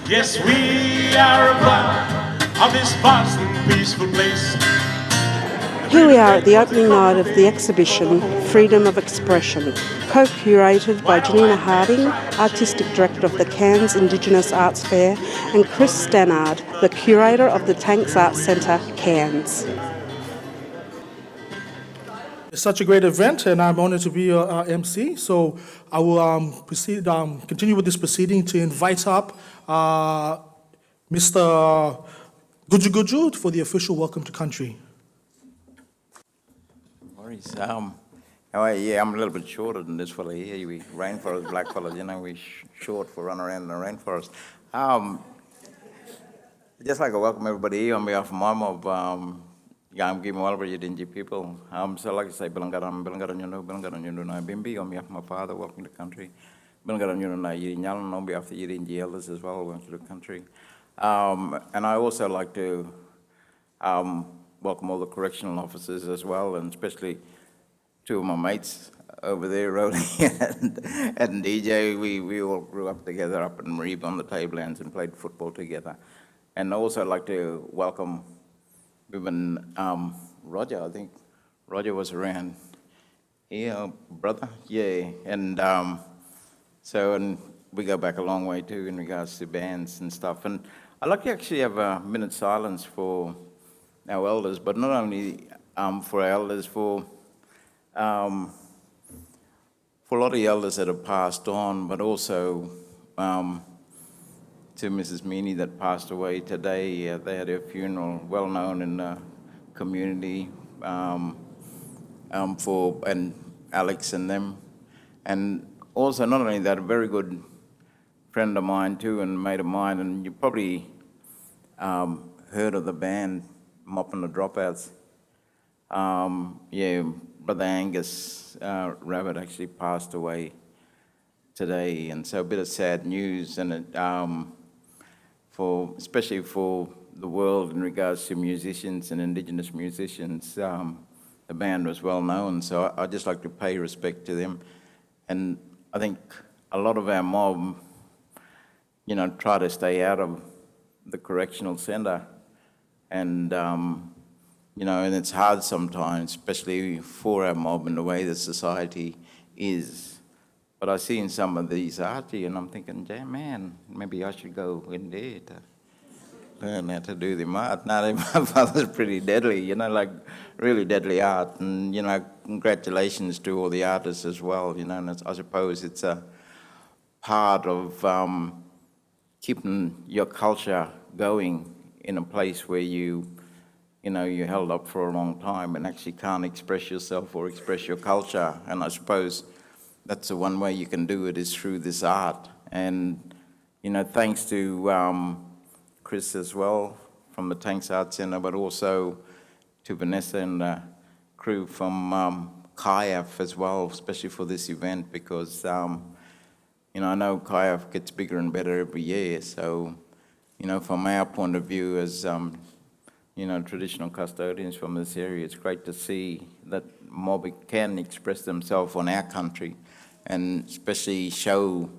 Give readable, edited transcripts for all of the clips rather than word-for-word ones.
Yes, we are proud of this vast and peaceful place. Here we are at the opening night of the exhibition Freedom of Expression, co-curated by Janina Harding, Artistic Director of the Cairns Indigenous Arts Fair, and Chris Stannard, the Curator of the Tanks Arts Centre, Cairns. It's such a great event, and I'm honored to be your MC. So I will continue with this proceeding to invite up Mr. Guju Guju for the official welcome to country. Yeah, I'm a little bit shorter than this fella here. We rainforest black fellas, we short for running around in the rainforest. Just like to welcome everybody here on behalf of my mob. I'm giving all of you Dingy people. So like I say, Bilangaran Yundu Bimbi on behalf of my father, welcome to the country. Bilangaran Yundu Yirinyalan on behalf of the Yirinji elders as well, welcome to the country. And I also like to welcome all the correctional officers as well, and especially two of my mates over there, Rody and DJ. We all grew up together up in Reeb on the tablelands and played football together. And I also like to welcome even Roger. I think Roger was around here, brother. Yeah, and and we go back a long way too in regards to bands and stuff. And I'd like to actually have a minute's silence for our elders, but not only for our elders, for a lot of the elders that have passed on, but also to Mrs. Meany that passed away today. They had her funeral, well known in the community, and Alex and them. And also, not only that, a very good friend of mine too, and mate of mine, and you probably heard of the band Mopping the Dropouts. Yeah, Brother Angus Rabbit actually passed away today, and so a bit of sad news, and it, especially for the world in regards to musicians and Indigenous musicians. The band was well known, so I'd just like to pay respect to them. And I think a lot of our mob, try to stay out of the correctional centre, and and it's hard sometimes, especially for our mob and the way the society is. But I see in some of these arty, and I'm thinking, damn man, maybe I should go in there to learn how to do the art. Now, my father's pretty deadly, like really deadly art. And, congratulations to all the artists as well, and I suppose it's a part of keeping your culture going in a place where you're held up for a long time and actually can't express yourself or express your culture. And I suppose that's the one way you can do it is through this art. And, thanks to Chris as well from the Tanks Arts Centre, but also to Vanessa and the crew from CIAF as well, especially for this event, because, I know CIAF gets bigger and better every year. So, from our point of view as, traditional custodians from this area, it's great to see that mob can express themselves on our country, and especially show,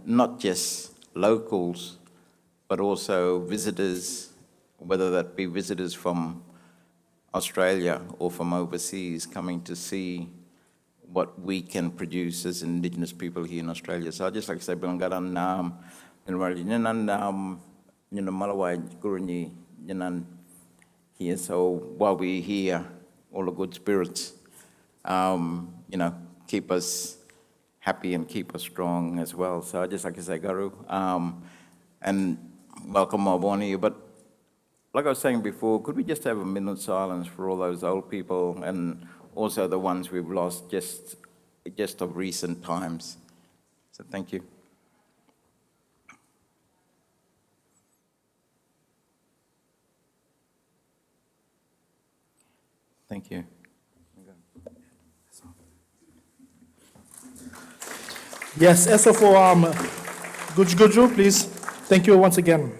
not just locals, but also visitors, whether that be visitors from Australia or from overseas, coming to see what we can produce as Indigenous people here in Australia. So I'd just like to say, Bilangaran, Malawai, Gurunyi, here. So while we're here, all the good spirits, keep us happy and keep us strong as well. So I just like to say, Garu, and welcome Mawani. But like I was saying before, could we just have a minute's silence for all those old people and also the ones we've lost just of recent times? So thank you. Thank you. Yes, SO for Guju Guju, please. Thank you once again.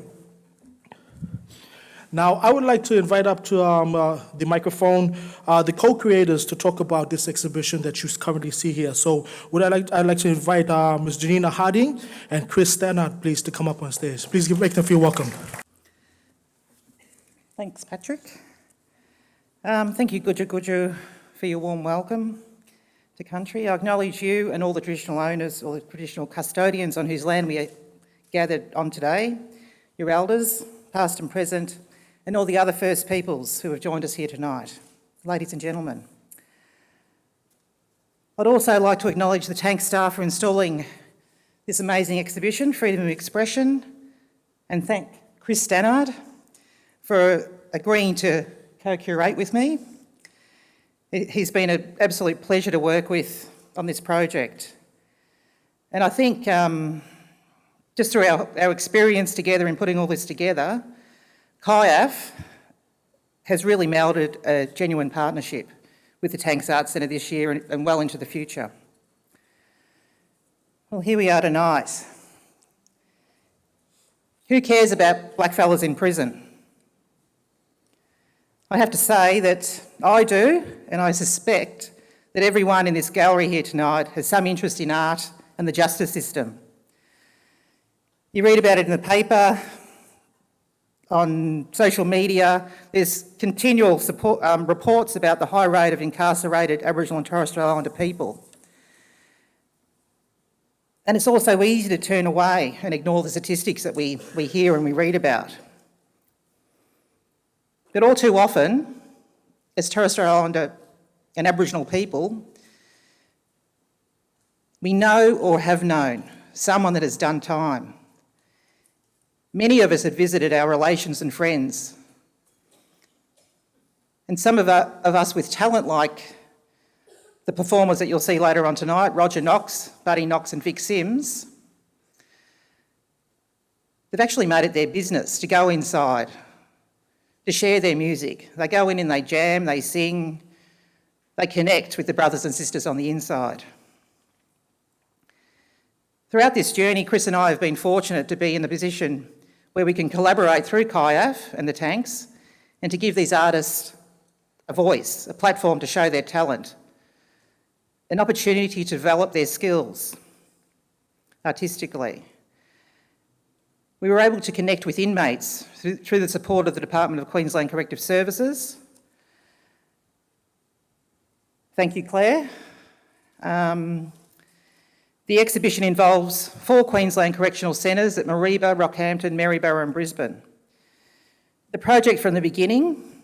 Now, I would like to invite up to the microphone the co-creators to talk about this exhibition that you currently see here. So I'd like to invite Ms. Janina Harding and Chris Stannard, please, to come up on stage. Please make them feel welcome. Thanks, Patrick. Thank you, Gudju, for your warm welcome to country. I acknowledge you and all the traditional owners or the traditional custodians on whose land we are gathered on today, your elders, past and present, and all the other First Peoples who have joined us here tonight. Ladies and gentlemen, I'd also like to acknowledge the Tank staff for installing this amazing exhibition, Freedom of Expression, and thank Chris Stannard for agreeing to co-curate with me. He's been an absolute pleasure to work with on this project. And I think just through our experience together in putting all this together, CIAF has really melded a genuine partnership with the Tanks Arts Centre this year and well into the future. Well, here we are tonight. Who cares about blackfellas in prison? I have to say that I do, and I suspect that everyone in this gallery here tonight has some interest in art and the justice system. You read about it in the paper, on social media. There's continual reports about the high rate of incarcerated Aboriginal and Torres Strait Islander people. And it's also easy to turn away and ignore the statistics that we hear and we read about. But all too often, as Torres Strait Islander and Aboriginal people, we know or have known someone that has done time. Many of us have visited our relations and friends. And some of us with talent like the performers that you'll see later on tonight, Roger Knox, Buddy Knox and Vic Sims, they've actually made it their business to go inside, to share their music. They go in and they jam, they sing, they connect with the brothers and sisters on the inside. Throughout this journey, Chris and I have been fortunate to be in the position where we can collaborate through CIAF and the Tanks and to give these artists a voice, a platform to show their talent, an opportunity to develop their skills artistically. We were able to connect with inmates through the support of the Department of Queensland Corrective Services. Thank you, Claire. The exhibition involves 4 Queensland Correctional Centres at Mareeba, Rockhampton, Maryborough and Brisbane. The project from the beginning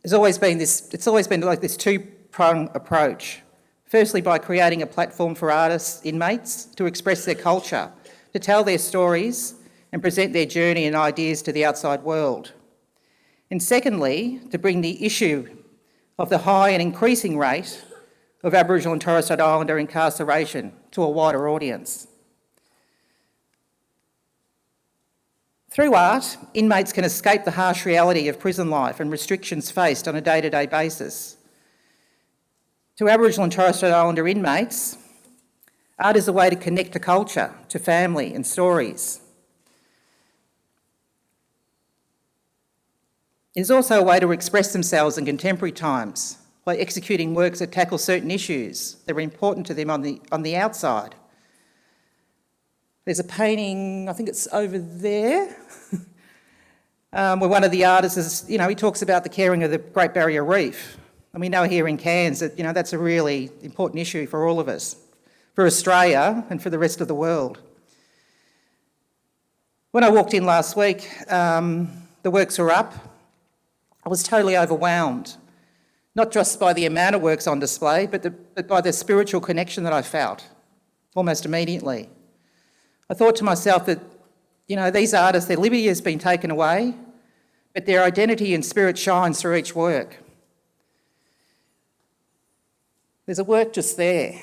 has always been like this two-pronged approach. Firstly, by creating a platform for artists, inmates, to express their culture, to tell their stories and present their journey and ideas to the outside world. And secondly, to bring the issue of the high and increasing rate of Aboriginal and Torres Strait Islander incarceration to a wider audience. Through art, inmates can escape the harsh reality of prison life and restrictions faced on a day-to-day basis. To Aboriginal and Torres Strait Islander inmates, art is a way to connect to culture, to family and stories. It is also a way to express themselves in contemporary times by executing works that tackle certain issues that are important to them on the outside. There's a painting, I think it's over there, where one of the artists is, he talks about the caring of the Great Barrier Reef. And we know here in Cairns that, that's a really important issue for all of us, for Australia and for the rest of the world. When I walked in last week, the works were up. I was totally overwhelmed, not just by the amount of works on display, but by the spiritual connection that I felt almost immediately. I thought to myself that, these artists, their liberty has been taken away, but their identity and spirit shines through each work. There's a work just there.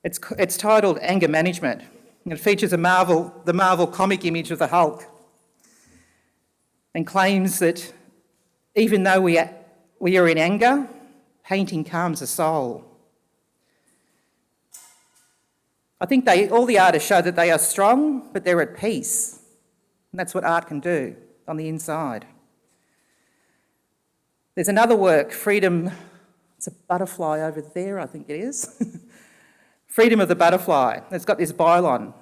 It's titled Anger Management, and it features the Marvel comic image of the Hulk, and claims that even though we are in anger, painting calms the soul. I think all the artists show that they are strong, but they're at peace. And that's what art can do on the inside. There's another work, Freedom, it's a butterfly over there, I think it is. Freedom of the Butterfly. It's got this byline,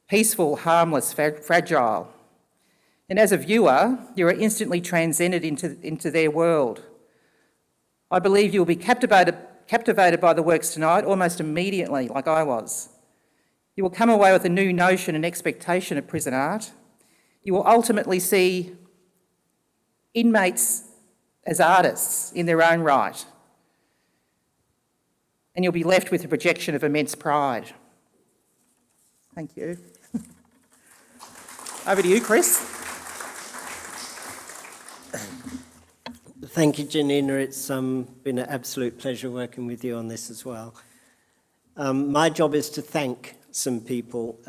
peaceful, harmless, fragile. And as a viewer, you are instantly transcended into their world. I believe you'll be captivated by the works tonight almost immediately, like I was. You will come away with a new notion and expectation of prison art. You will ultimately see inmates as artists in their own right. And you'll be left with a projection of immense pride. Thank you. Over to you, Chris. Thank you, Janina. It's been an absolute pleasure working with you on this as well. My job is to thank some people.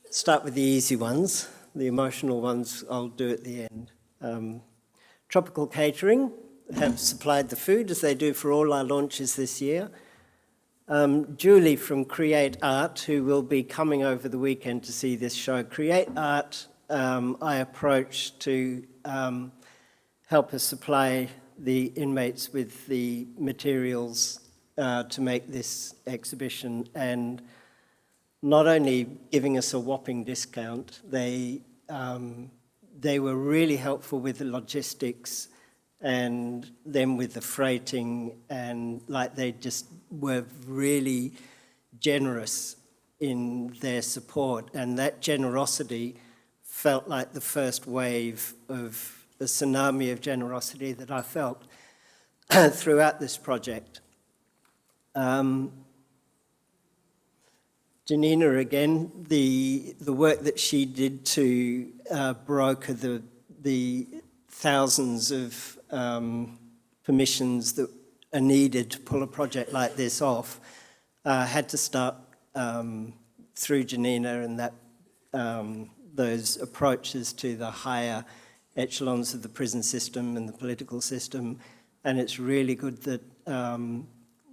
Start with the easy ones. The emotional ones I'll do at the end. Tropical Catering have supplied the food, as they do for all our launches this year. Julie from Create Art, who will be coming over the weekend to see this show. Create Art, I approached to help us supply the inmates with the materials to make this exhibition, and not only giving us a whopping discount, they were really helpful with the logistics and then with the freighting, and like they just were really generous in their support, and that generosity felt like the first wave of a tsunami of generosity that I felt throughout this project. Janina, again, the work that she did to broker the thousands of permissions that are needed to pull a project like this off had to start through Janina and that those approaches to the higher echelons of the prison system and the political system, and it's really good that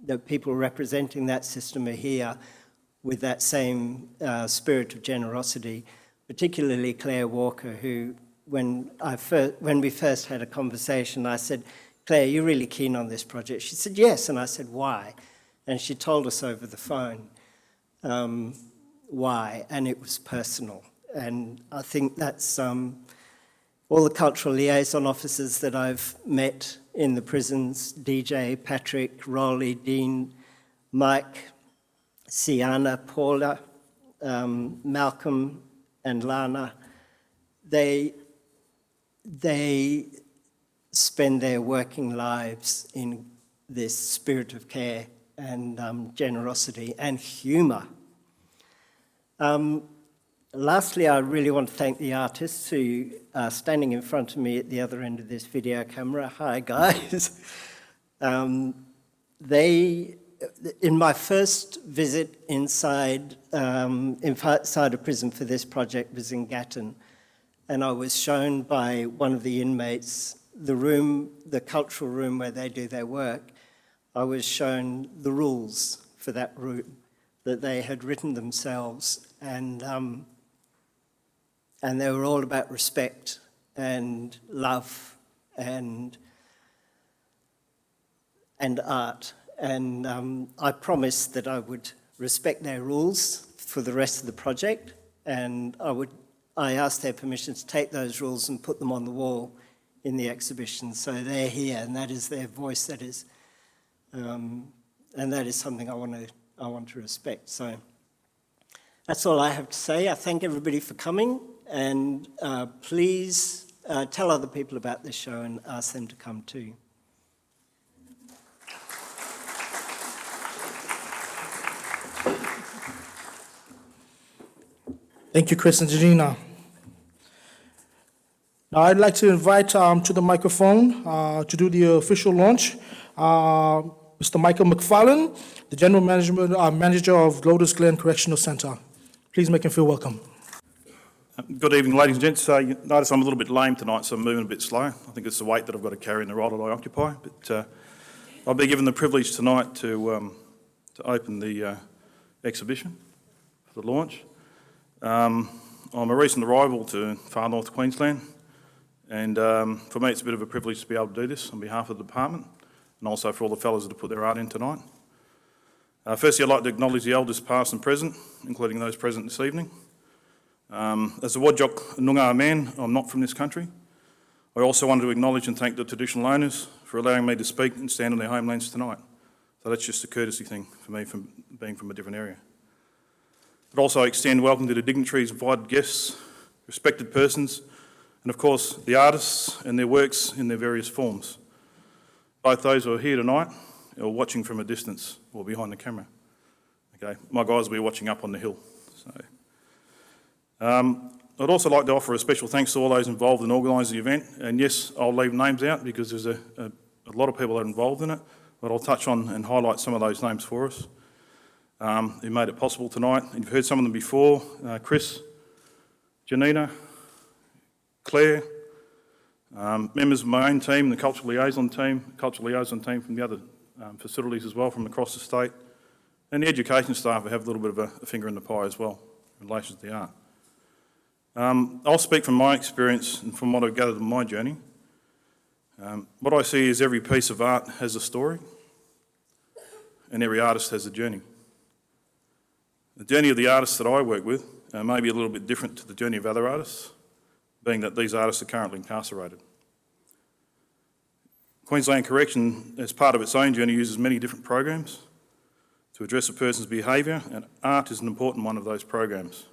that people representing that system are here with that same spirit of generosity, particularly Claire Walker, who, when we first had a conversation, I said, "Claire, you're really keen on this project?" She said, "Yes," and I said, "Why?" And she told us over the phone why, and it was personal. And I think that's all the cultural liaison officers that I've met in the prisons, DJ, Patrick, Rolly, Dean, Mike, Siana, Paula, Malcolm and Lana, they spend their working lives in this spirit of care and generosity and humour. Lastly, I really want to thank the artists who are standing in front of me at the other end of this video camera. Hi, guys. In my first visit inside a prison for this project was in Gatton, and I was shown by one of the inmates the room, the cultural room where they do their work. I was shown the rules for that room that they had written themselves, and they were all about respect and love and art. And I promised that I would respect their rules for the rest of the project, and I asked their permission to take those rules and put them on the wall in the exhibition. So they're here, and that is their voice. That is, and that is something I want to respect. So that's all I have to say. I thank everybody for coming, and please tell other people about this show and ask them to come too. Thank you, Chris and Janina. Now I'd like to invite to the microphone to do the official launch, Mr. Michael McFarlane, the General Manager of Lotus Glen Correctional Centre. Please make him feel welcome. Good evening, ladies and gents. You notice I'm a little bit lame tonight, so I'm moving a bit slow. I think it's the weight that I've got to carry in the role that I occupy. But I'll be given the privilege tonight to open the exhibition for the launch. I'm a recent arrival to far north Queensland, and for me it's a bit of a privilege to be able to do this on behalf of the department, and also for all the fellows that have put their art in tonight. Firstly, I'd like to acknowledge the elders past and present, including those present this evening. As a Wadjuk Noongar man, I'm not from this country. I also wanted to acknowledge and thank the traditional owners for allowing me to speak and stand on their homelands tonight. So that's just a courtesy thing for me from being from a different area. But also extend welcome to the dignitaries, invited guests, respected persons, and of course the artists and their works in their various forms. Both those who are here tonight or watching from a distance or behind the camera. Okay, my guys will be watching up on the hill. So, I'd also like to offer a special thanks to all those involved in organising the event. And yes, I'll leave names out because there's a lot of people that are involved in it, but I'll touch on and highlight some of those names for us who made it possible tonight. And you've heard some of them before, Chris, Janina, Claire, members of my own team, the cultural liaison team from the other facilities as well from across the state, and the education staff who have a little bit of a finger in the pie as well in relation to the art. I'll speak from my experience and from what I've gathered in my journey. What I see is every piece of art has a story and every artist has a journey. The journey of the artists that I work with may be a little bit different to the journey of other artists, being that these artists are currently incarcerated. Queensland Correction, as part of its own journey, uses many different programs to address a person's behaviour, and art is an important one of those programs.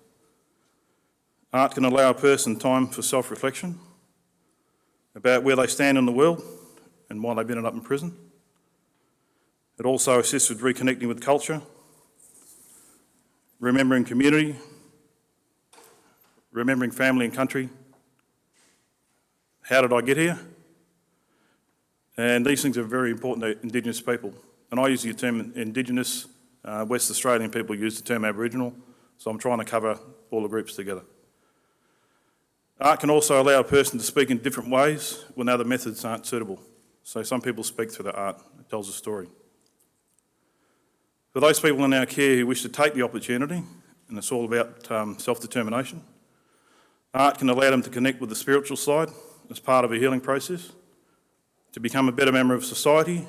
Art can allow a person time for self-reflection about where they stand in the world and why they've ended up in prison. It also assists with reconnecting with culture, remembering community, remembering family and country. How did I get here? And these things are very important to Indigenous people. And I use the term Indigenous, West Australian people use the term Aboriginal, so I'm trying to cover all the groups together. Art can also allow a person to speak in different ways when other methods aren't suitable. So some people speak through their art, it tells a story. For those people in our care who wish to take the opportunity, and it's all about self-determination, art can allow them to connect with the spiritual side as part of a healing process, to become a better member of society,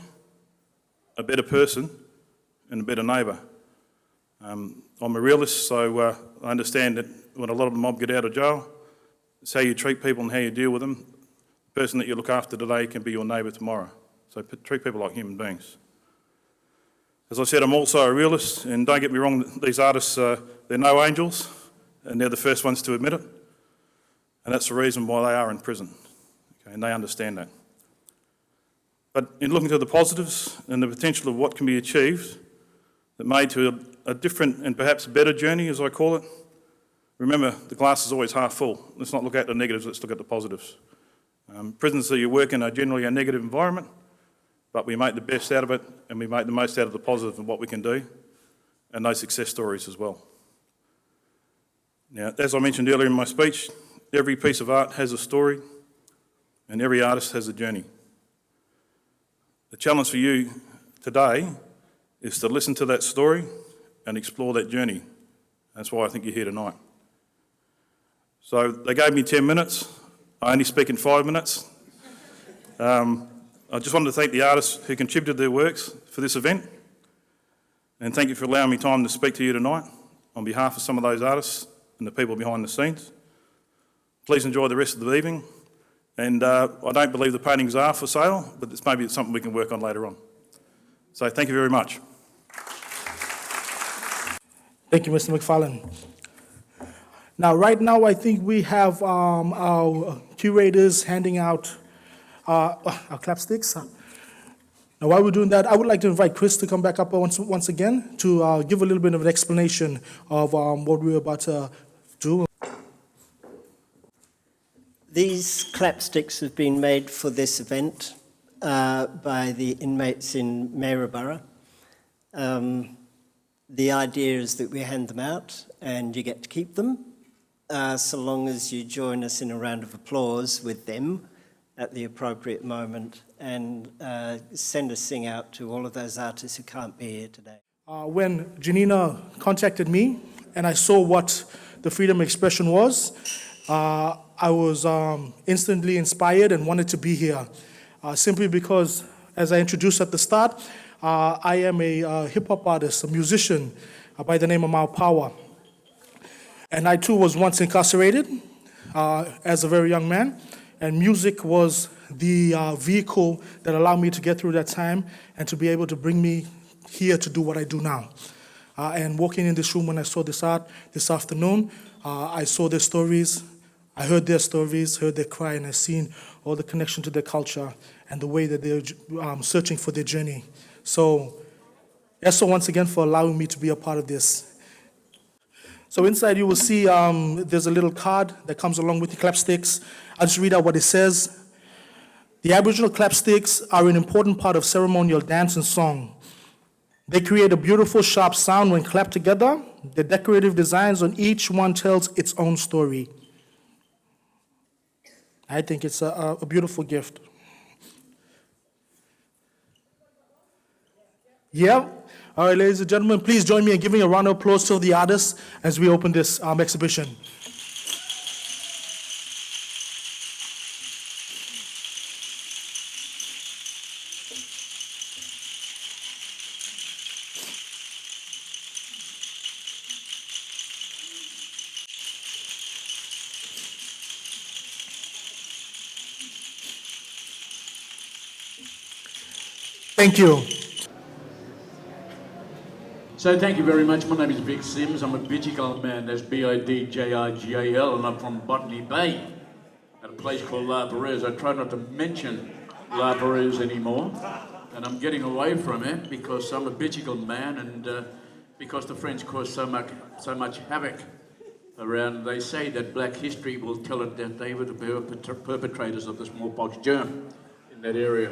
a better person, and a better neighbour. I'm a realist, so I understand that when a lot of the mob get out of jail, it's how you treat people and how you deal with them. The person that you look after today can be your neighbour tomorrow. So treat people like human beings. As I said, I'm also a realist, and don't get me wrong, these artists, they're no angels, and they're the first ones to admit it. And that's the reason why they are in prison, okay, and they understand that. But in looking to the positives and the potential of what can be achieved, that made to a different and perhaps better journey, as I call it, remember, the glass is always half full. Let's not look at the negatives, let's look at the positives. Prisons that you work in are generally a negative environment, but we make the best out of it and we make the most out of the positive and what we can do, and those success stories as well. Now, as I mentioned earlier in my speech, every piece of art has a story and every artist has a journey. The challenge for you today is to listen to that story and explore that journey. That's why I think you're here tonight. So they gave me 10 minutes. I only speak in 5 minutes. I just wanted to thank the artists who contributed their works for this event, and thank you for allowing me time to speak to you tonight on behalf of some of those artists and the people behind the scenes. Please enjoy the rest of the evening, and I don't believe the paintings are for sale, but maybe it's something we can work on later on. So thank you very much. Thank you, Mr. McFarlane. Now, right now, I think we have our curators handing out our clapsticks. Now, while we're doing that, I would like to invite Chris to come back up once again to give a little bit of an explanation of what we're about to do. These clapsticks have been made for this event by the inmates in Maryborough. The idea is that we hand them out and you get to keep them, so long as you join us in a round of applause with them at the appropriate moment, and send a sing out to all of those artists who can't be here today. When Janina contacted me and I saw what the freedom of expression was, I was instantly inspired and wanted to be here. Simply because, as I introduced at the start, I am a hip-hop artist, a musician by the name of Mao Power. And I too was once incarcerated as a very young man, and music was the vehicle that allowed me to get through that time and to be able to bring me here to do what I do now. And walking in this room when I saw this art this afternoon, I saw their stories, I heard their stories, heard their cry, and I seen all the connection to their culture and the way that they're searching for their journey. So, yes, so once again for allowing me to be a part of this. So inside you will see there's a little card that comes along with the clapsticks. I'll just read out what it says. The Aboriginal clapsticks are an important part of ceremonial dance and song. They create a beautiful, sharp sound when clapped together. The decorative designs on each one tells its own story. I think it's a beautiful gift. Yeah. All right, ladies and gentlemen, please join me in giving a round of applause to the artists as we open this exhibition. Thank you. So thank you very much. My name is Vic Sims. I'm a Bidjigal man. That's B-I-D-J-I-G-A-L, and I'm from Botany Bay at a place called La Perouse. I try not to mention La Perouse anymore, and I'm getting away from it because I'm a Bidjigal man, and because the French caused so much havoc around. They say that black history will tell it that they were the perpetrators of the smallpox germ in that area.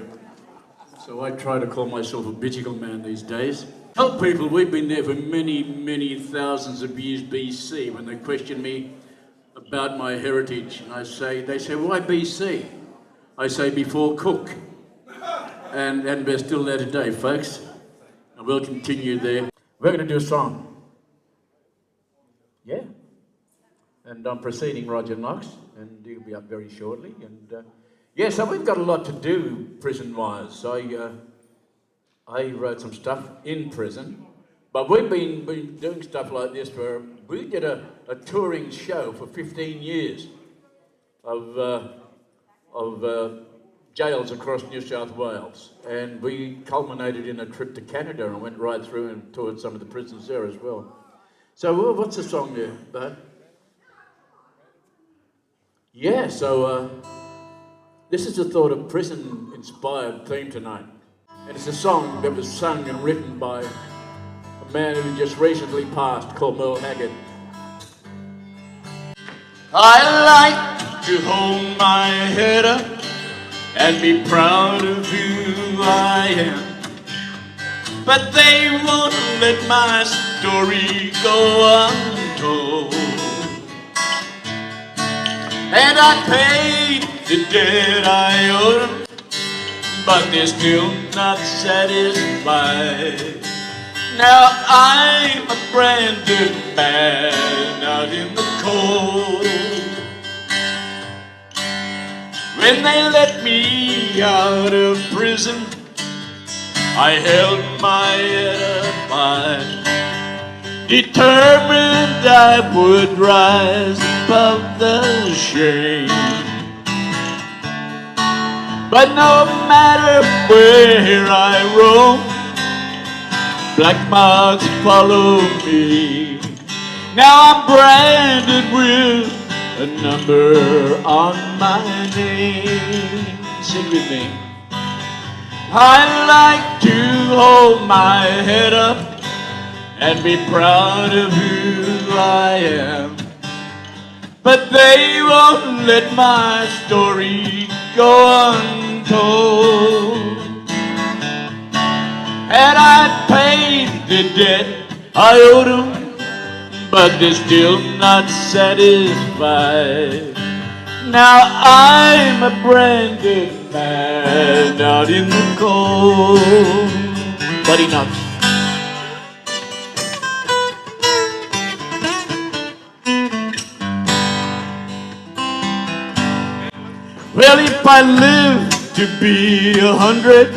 So I try to call myself a Bidjigal man these days. Tell people we've been there for many, many thousands of years BC. When they question me about my heritage, and they say, why BC? I say before Cook. And we're still there today, folks. And we'll continue there. We're going to do a song. Yeah. And I'm preceding Roger Knox, and he'll be up very shortly. And yeah, so we've got a lot to do prison-wise. I wrote some stuff in prison, but we've been doing stuff like this we did a touring show for 15 years of jails across New South Wales, and we culminated in a trip to Canada and went right through and toured some of the prisons there as well. So what's the song there, bud? Yeah, so this is the Thought of Prison-inspired theme tonight. And it's a song that was sung and written by a man who just recently passed called Merle Haggard. I like to hold my head up and be proud of who I am, but they won't let my story go untold. And I paid the debt I owed them, but they're still not satisfied. Now I'm a branded man out in the cold. When they let me out of prison, I held my head up high, determined I would rise above the shame. But no matter where I roam, black marks follow me. Now I'm branded with a number on my name. Sing with me. I like to hold my head up and be proud of who I am, but they won't let my story go untold. And I paid the debt I owed them, but they're still not satisfied. Now I'm a branded man out in the cold. Buddy Knox. if I live to be 100,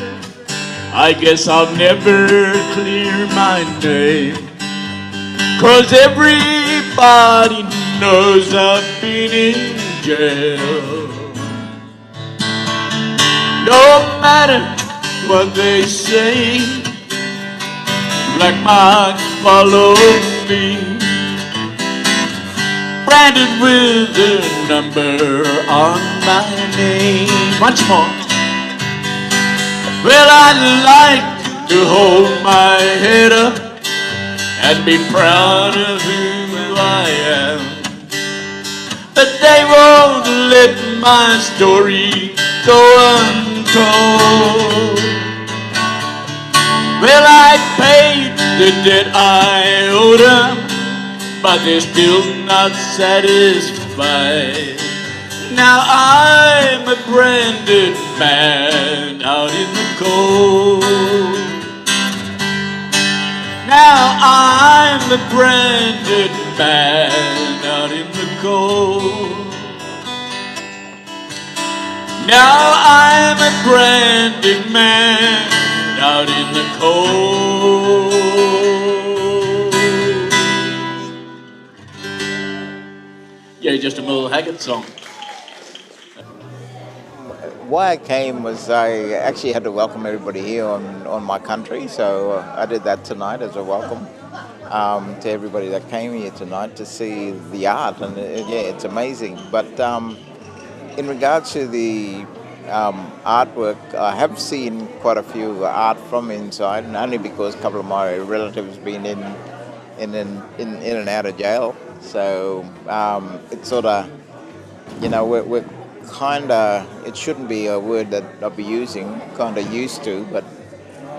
I guess I'll never clear my name. 'Cause everybody knows I've been in jail. No matter what they say, black marks follow me, branded with a number on my name. Once more. Well, I'd like to hold my head up and be proud of who I am, but they won't let my story go untold. Well, I paid the debt I owed them, but they're still not satisfied. Now I'm a branded man out in the cold. Now I'm a branded man out in the cold. Now I'm a branded man out in the cold. Yeah, just a Merle Haggard song. Why I came was I actually had to welcome everybody here on my country, so I did that tonight as a welcome to everybody that came here tonight to see the art, and yeah, it's amazing. But in regards to the artwork, I have seen quite a few art from inside, and only because a couple of my relatives been in and out of jail, so it's sort of, you know, we're kind of, it shouldn't be a word that I'll be using, kind of used to, but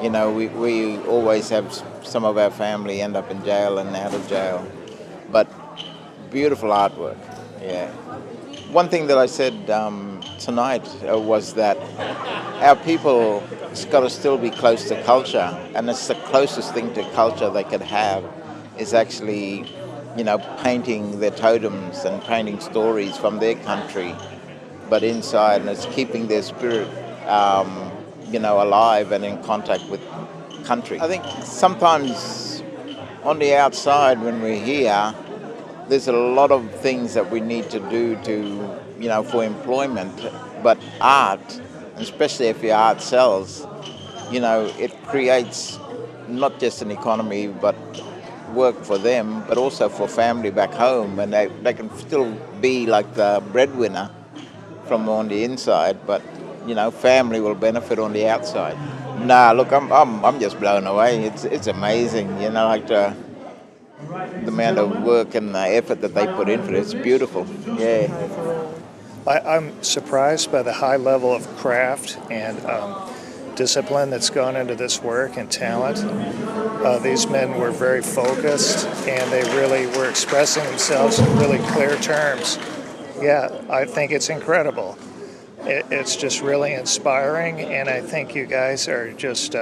you know, we always have some of our family end up in jail and out of jail. But beautiful artwork, yeah. One thing that I said tonight was that our people has got to still be close to culture, and it's the closest thing to culture they could have is actually, you know, painting their totems and painting stories from their country, but inside, and it's keeping their spirit, you know, alive and in contact with country. I think sometimes on the outside when we're here, there's a lot of things that we need to do to, you know, for employment, but art, especially if your art sells, you know, it creates not just an economy, but work for them, but also for family back home, and they can still be like the breadwinner from on the inside, but you know, family will benefit on the outside. Nah, look, I'm just blown away. It's amazing, you know, like the amount of work and the effort that they put into it. It's beautiful. Yeah. I'm surprised by the high level of craft and discipline that's gone into this work and talent. These men were very focused, and they really were expressing themselves in really clear terms. Yeah, I think it's incredible. It's just really inspiring, and I think you guys are just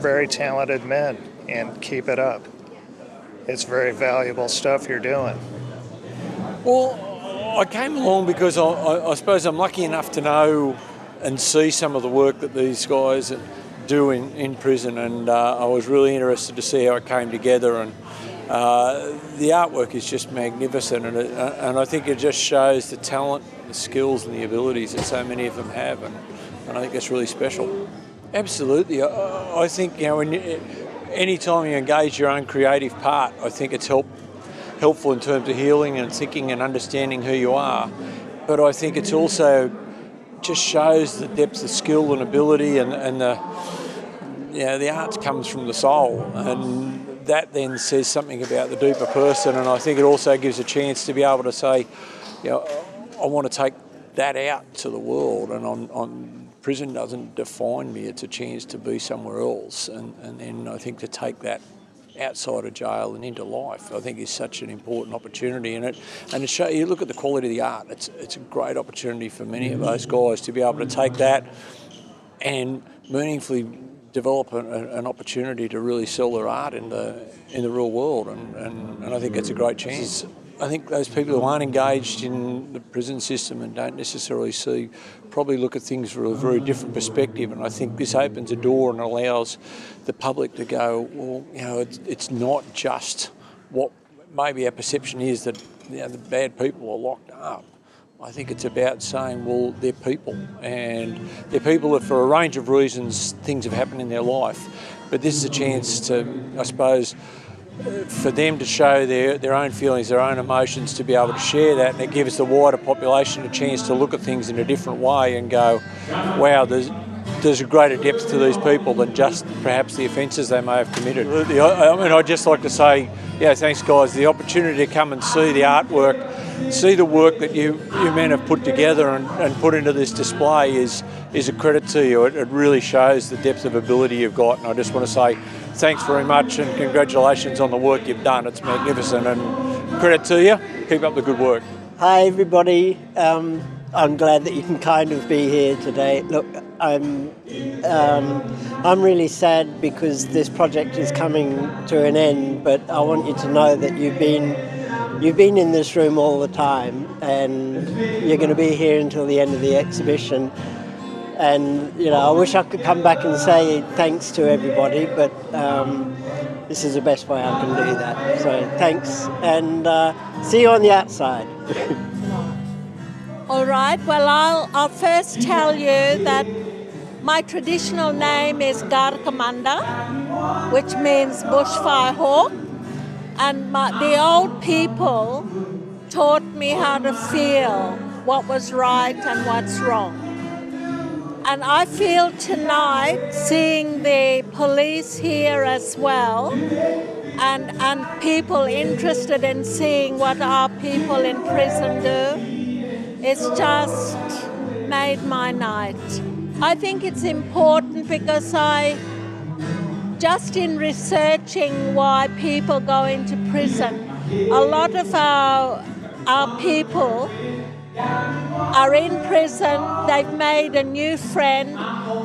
very talented men, and keep it up. It's very valuable stuff you're doing. Well, I came along because I suppose I'm lucky enough to know and see some of the work that these guys do in prison, and I was really interested to see how it came together, and the artwork is just magnificent, and I think it just shows the talent, the skills and the abilities that so many of them have, and I think that's really special. Absolutely. I think, you know, any time you engage your own creative part, I think it's helpful in terms of healing and thinking and understanding who you are, but I think it's also just shows the depth of skill and ability, and the, you know, the art comes from the soul, and that then says something about the deeper person, and I think it also gives a chance to be able to say, you know, I want to take that out to the world, and on prison doesn't define me, it's a chance to be somewhere else, and then I think to take that outside of jail and into life, I think is such an important opportunity, and to show you look at the quality of the art, it's a great opportunity for many of those guys to be able to take that and meaningfully develop an opportunity to really sell their art in the real world, and I think it's a great chance. I think those people who aren't engaged in the prison system and don't necessarily see, probably look at things from a very different perspective. And I think this opens a door and allows the public to go, well, you know, it's not just what maybe our perception is that, you know, the bad people are locked up. I think it's about saying, well, they're people, and they're people that for a range of reasons things have happened in their life. But this is a chance to, I suppose, for them to show their own feelings, their own emotions, to be able to share that, and it gives the wider population a chance to look at things in a different way and go, wow, there's a greater depth to these people than just perhaps the offences they may have committed. I mean, I'd just like to say, yeah, thanks guys, the opportunity to come and see the artwork, see the work that you men have put together and put into this display is a credit to you. It really shows the depth of ability you've got, and I just want to say thanks very much and congratulations on the work you've done. It's magnificent, and credit to you. Keep up the good work. Hi everybody. I'm glad that you can kind of be here today. Look, I'm really sad because this project is coming to an end, but I want you to know that you've been in this room all the time, and you're going to be here until the end of the exhibition. And, you know, I wish I could come back and say thanks to everybody, but this is the best way I can do that. So thanks, and see you on the outside. All right, well, I'll first tell you that my traditional name is Garkamanda, which means bushfire hawk, and the old people taught me how to feel what was right and what's wrong. And I feel tonight, seeing the police here as well, and people interested in seeing what our people in prison do, it's just made my night. I think it's important because just in researching why people go into prison, a lot of our people are in prison, they've made a new friend,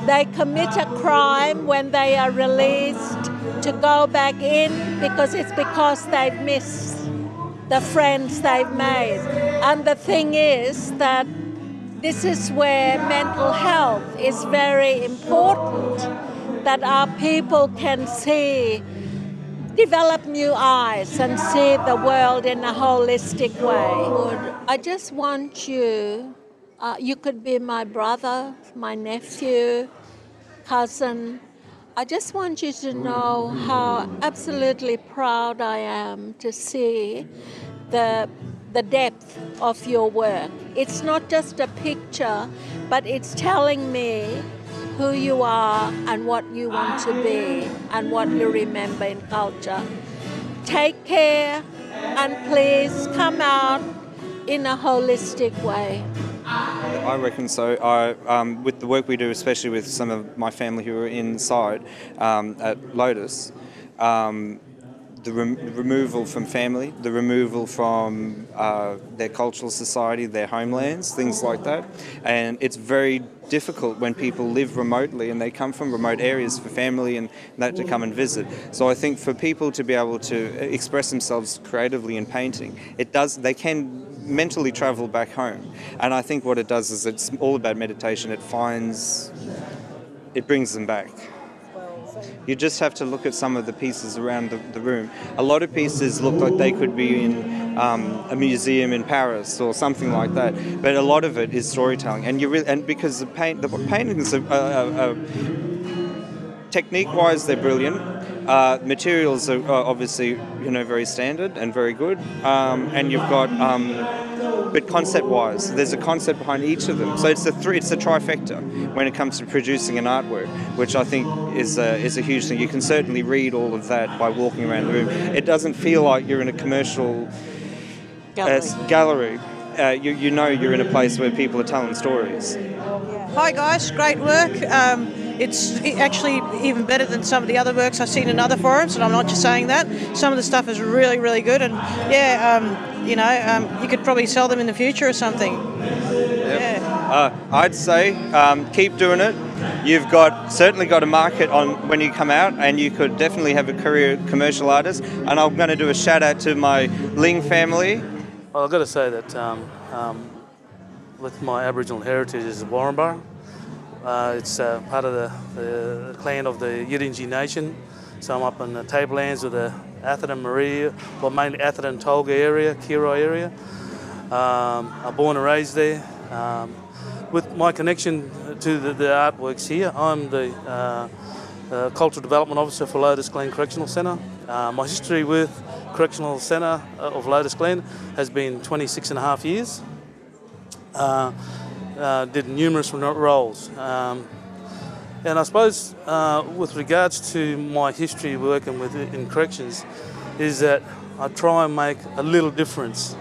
they commit a crime when they are released to go back in because they've missed the friends they've made. And the thing is that this is where mental health is very important, that our people can develop new eyes and see the world in a holistic way. I just want you could be my brother, my nephew, cousin. I just want you to know how absolutely proud I am to see the depth of your work. It's not just a picture, but it's telling me who you are and what you want to be and what you remember in culture. Take care and please come out in a holistic way. I reckon so. With the work we do, especially with some of my family who are inside at Lotus, the removal from family, the removal from their cultural society, their homelands, things like that. And it's very difficult when people live remotely and they come from remote areas for family and that to come and visit. So I think for people to be able to express themselves creatively in painting, they can mentally travel back home. And I think what it does is it's all about meditation. It brings them back. You just have to look at some of the pieces around the room. A lot of pieces look like they could be in a museum in Paris or something like that, but a lot of it is storytelling. And because the paintings are technique-wise, they're brilliant. Materials are obviously, very standard and very good. And you've got, but concept-wise, there's a concept behind each of them. So it's a trifecta when it comes to producing an artwork, which I think is a huge thing. You can certainly read all of that by walking around the room. It doesn't feel like you're in a commercial gallery. You're in a place where people are telling stories. Hi guys, great work. It's actually even better than some of the other works I've seen in other forums, and I'm not just saying that. Some of the stuff is really, really good, and you could probably sell them in the future or something. Yep. Yeah. I'd say keep doing it. You've certainly got a market on when you come out, and you could definitely have a career commercial artist. And I'm going to do a shout out to my Ling family Well, I've got to say that with my Aboriginal heritage is Warrenbah. It's part of the clan of the Yirinji Nation. So I'm up in the tablelands of the Atherton Maria, well mainly Atherton Tolga area, Kiroi area. I'm born and raised there. With my connection to the artworks here, I'm the Cultural Development Officer for Lotus Glen Correctional Centre. My history with Correctional Centre of Lotus Glen has been 26 and a half years. Did numerous roles. And I suppose with regards to my history working in corrections is that I try and make a little difference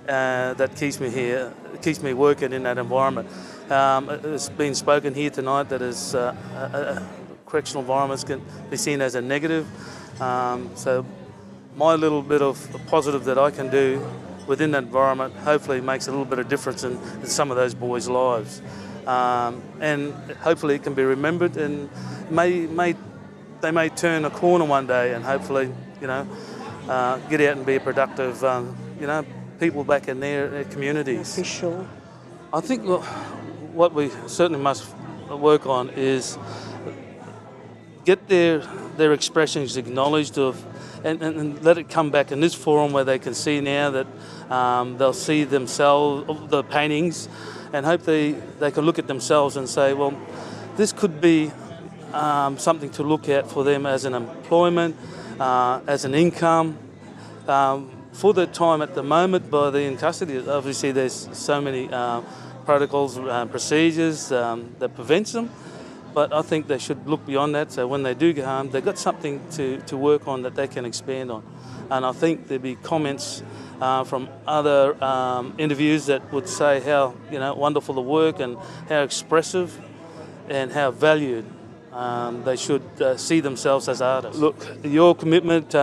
that keeps me here, keeps me working in that environment. It's been spoken here tonight that correctional environments can be seen as a negative. So my little bit of positive that I can do within that environment hopefully makes a little bit of difference in some of those boys' lives. And hopefully it can be remembered and they may turn a corner one day and hopefully, get out and be a productive, people back in their communities. For sure. I think what we certainly must work on is get their expressions acknowledged and let it come back in this forum where they can see now that they'll see themselves, the paintings, and hope they can look at themselves and say, well, this could be something to look at for them as an employment, as an income. For the time at the moment by the in custody, obviously there's so many protocols and procedures that prevents them, but I think they should look beyond that, so when they do get home, they've got something to work on that they can expand on. And I think there'd be comments from other interviews that would say how wonderful the work and how expressive and how valued they should see themselves as artists. Look, your commitment,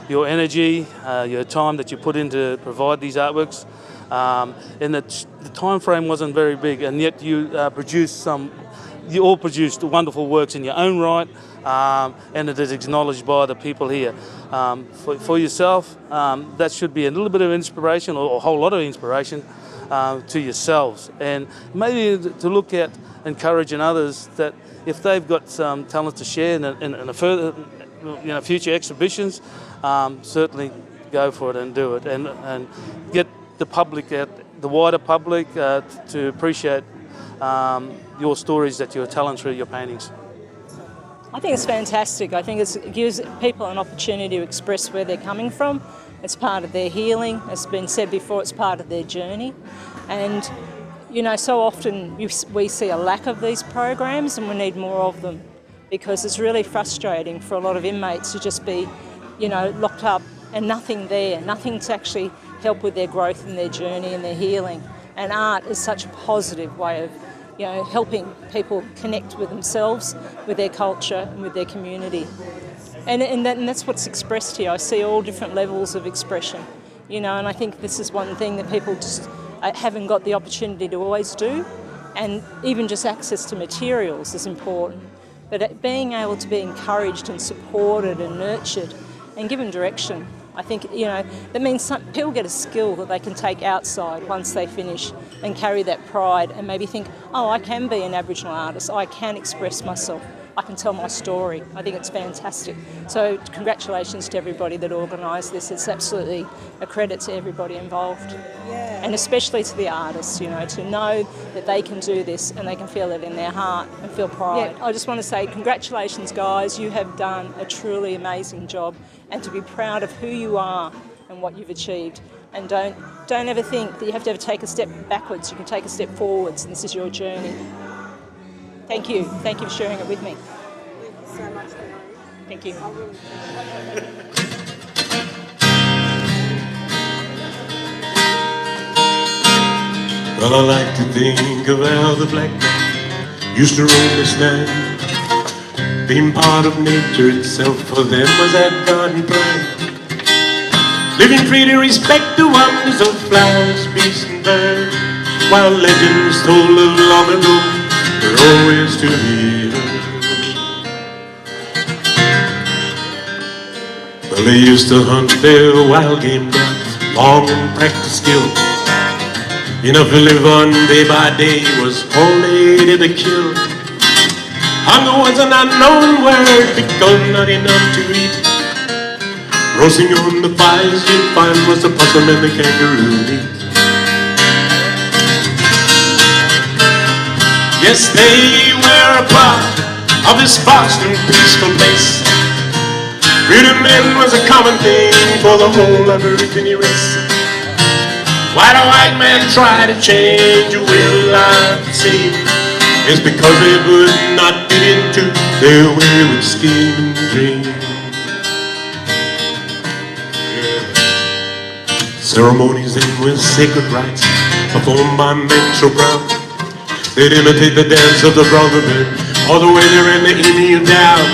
your energy, your time that you put in to provide these artworks, and the time frame wasn't very big, and yet you you all produced wonderful works in your own right, and it is acknowledged by the people here. For yourself, that should be a little bit of inspiration, or a whole lot of inspiration to yourselves, and maybe to look at encouraging others that if they've got some talent to share in a further, future exhibitions, certainly go for it and do it, and get the public, the wider public, to appreciate your stories that you're telling through your paintings. I think it's fantastic. I think it gives people an opportunity to express where they're coming from. It's part of their healing. It's been said before, it's part of their journey. And, so often we see a lack of these programs, and we need more of them, because it's really frustrating for a lot of inmates to just be, locked up and nothing there, nothing to actually help with their growth and their journey and their healing. And art is such a positive way of helping people connect with themselves, with their culture and with their community. And that's what's expressed here. I see all different levels of expression, and I think this is one thing that people just haven't got the opportunity to always do, and even just access to materials is important. But being able to be encouraged and supported and nurtured and given direction, I think, that means people get a skill that they can take outside once they finish and carry that pride and maybe think, oh, I can be an Aboriginal artist, I can express myself, I can tell my story. I think it's fantastic. So congratulations to everybody that organised this. It's absolutely a credit to everybody involved. Yeah. And especially to the artists, to know that they can do this and they can feel it in their heart and feel pride. Yeah, I just want to say congratulations, guys. You have done a truly amazing job, and to be proud of who you are and what you've achieved. And don't ever think that you have to ever take a step backwards. You can take a step forwards, and this is your journey. Thank you. Thank you for sharing it with me. Thank you so much, Mary. Thank you. Well, I like to think of how the black man used to roam this land. Being part of nature itself for them was that garden plan. Living free to respect the wonders of flowers, beasts and birds, while legends told of long ago were always to be heard. Well, they used to hunt their wild game down, long and practice skill. Enough to live on day by day was all they ever killed. Hunger was an unknown word because not enough to eat. Roasting on the fires you'd find was the possum and the kangaroo meat. Yes, they were a part of this vast and peaceful place. Freedom then was a common thing for the whole Aboriginal race. Why the white man try to change a way of life, it seems, it's because it would not fit into their wayward scheme and dream. Ceremonies then were sacred rites performed by men so proud. They'd imitate the dance of the brotherhood or the way they ran the Indian down.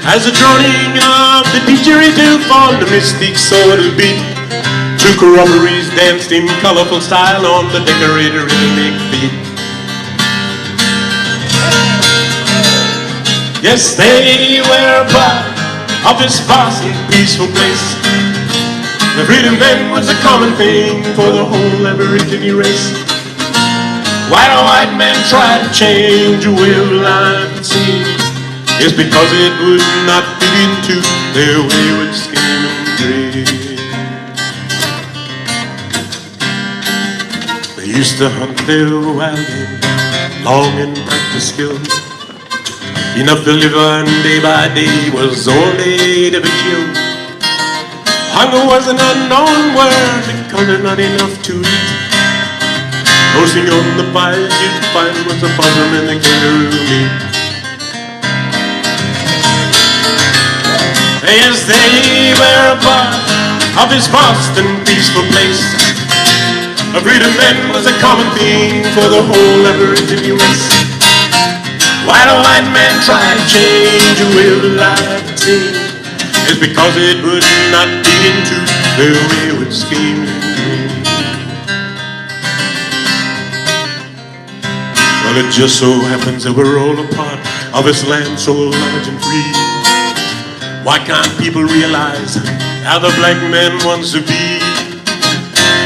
As the droning of the didgeridoo formed the mystic sort of beat, two corroborees danced in colorful style on the decorated rhythmic beat. Yes, they were a part of this vast and peaceful place. The freedom then was a common thing for the whole Aboriginal race. Why the white man tried to change a way of life, it seems, it's because it would not fit into their wayward scheme and dream. They used to hunt their wild game, long and practice skill. Enough to live on day by day was all they'd ever kill. Hunger was an unknown word because there's not enough to eat. Roasting on the fires you'd find was the possum and the kangaroo meat. Yes, they were a part of this vast and peaceful place. A freedom then was a common thing for the whole Aboriginal race. Why the white man tried to change a way of life, it seems, it's because it would not fit into their wayward scheme and dream. Well, it just so happens that we're all a part of this land so large and free. Why can't people realize how the black man wants to be?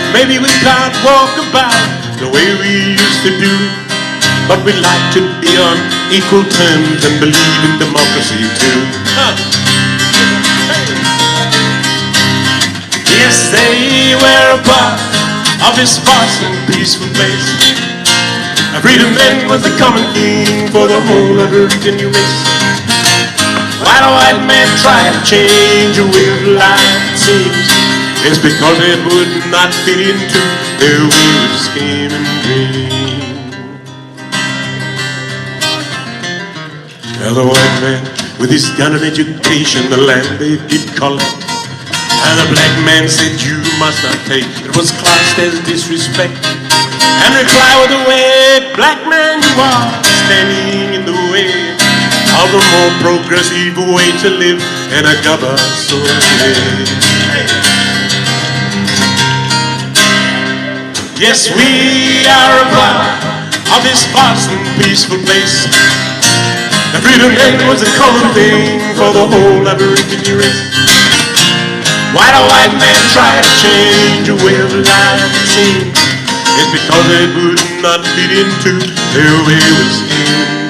Maybe we can't walk about the way we used to do, but we like to be on equal terms and believe in democracy too. Yes, they were a part of this vast and peaceful place. Freedom then was the common thing for the whole Aboriginal race. Why the white man tried to change a way of life, it seems, it's because it would not fit into their wayward scheme and dream. Well, the white man, with his gun of education, the land they did collect. And the black man said, you must not take. It was classed as disrespect. And reply with the way, black man you are, standing in the way of a more progressive way to live in a gabba soil. Yes, we are a part of this vast and peaceful place. The freedom then was a common thing for the whole Aboriginal race. Why the white man tried to change a way of life, it seems, it's because it would not fit into their wayward scheme.